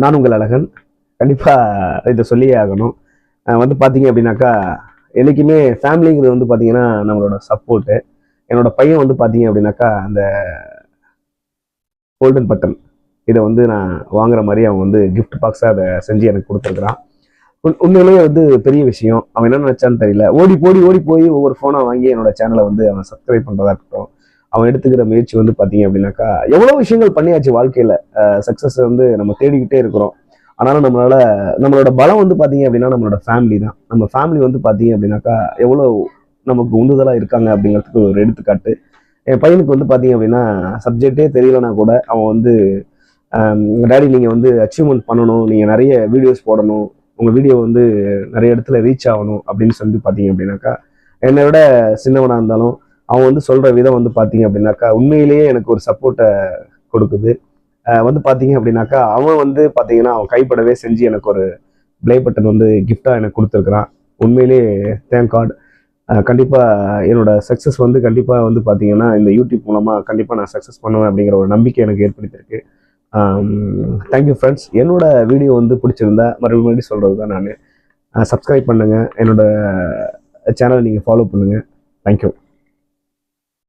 நான் உங்கள் அழகன். கண்டிப்பாக இதை சொல்லியே ஆகணும். வந்து பார்த்தீங்க அப்படின்னாக்கா, என்றைக்குமே ஃபேமிலிங்கிறது வந்து பார்த்தீங்கன்னா நம்மளோட சப்போர்ட்டு. என்னோட பையன் வந்து பார்த்தீங்க அப்படின்னாக்கா, அந்த கோல்டன் பட்டன் இதை வந்து நான் வாங்குற மாதிரி அவன் வந்து கிஃப்ட் பாக்ஸாக அதை செஞ்சு எனக்கு கொடுத்துருக்குறான். உண்மையிலேயே வந்து பெரிய விஷயம். அவன் என்ன நினைச்சான்னு தெரியல. ஓடி போய் ஒவ்வொரு ஃபோனாக வாங்கி என்னோட சேனலை வந்து அவன் சப்ஸ்கிரைப் பண்ணுறதா இருக்கட்டும், அவன் எடுத்துக்கிற முயற்சி வந்து பார்த்தீங்க அப்படின்னாக்கா, எவ்வளோ விஷயங்கள் பண்ணியாச்சு வாழ்க்கையில். சக்ஸஸ் வந்து நம்ம தேடிக்கிட்டே இருக்கிறோம். ஆனாலும் நம்மளோட பலம் வந்து பார்த்தீங்க அப்படின்னா நம்மளோட ஃபேமிலி தான். நம்ம ஃபேமிலி வந்து பார்த்தீங்க அப்படின்னாக்கா எவ்வளோ நமக்கு உந்துதலாக இருக்காங்க அப்படிங்கிறதுக்கு ஒரு எடுத்துக்காட்டு. என் பையனுக்கு வந்து பார்த்தீங்க அப்படின்னா சப்ஜெக்டே தெரியலனா கூட அவன் வந்து டேடி நீங்கள் வந்து அச்சீவ்மெண்ட் பண்ணணும், நீங்கள் நிறைய வீடியோஸ் போடணும், உங்கள் வீடியோ வந்து நிறைய இடத்துல ரீச் ஆகணும் அப்படின்னு சொல்லி பார்த்தீங்க அப்படின்னாக்கா, என்னை விட சின்னவனாக இருந்தாலும் அவன் வந்து சொல்கிற விதம் வந்து பார்த்தீங்க அப்படின்னாக்கா உண்மையிலேயே எனக்கு ஒரு சப்போர்ட்டை கொடுக்குது. வந்து பார்த்தீங்க அப்படின்னாக்கா அவன் வந்து பார்த்தீங்கன்னா அவன் கைப்படவே செஞ்சு எனக்கு ஒரு ப்ளே பட்டன் வந்து கிஃப்டாக எனக்கு கொடுத்துருக்குறான். உண்மையிலேயே தேங்க் காட். கண்டிப்பாக என்னோட சக்ஸஸ் வந்து கண்டிப்பாக வந்து பார்த்தீங்கன்னா இந்த யூடியூப் மூலமாக கண்டிப்பாக நான் சக்ஸஸ் பண்ணுவேன் அப்படிங்கிற ஒரு நம்பிக்கை எனக்கு ஏற்படுத்தியிருக்கு. Thank you friends. என்னோட வீடியோ வந்து பிடிச்சிருந்தா மறுபடியும் சொல்கிறது தான் நான். சப்ஸ்கிரைப் பண்ணுங்கள், என்னோட சேனலை நீங்கள் ஃபாலோ பண்ணுங்கள். தேங்க்யூ.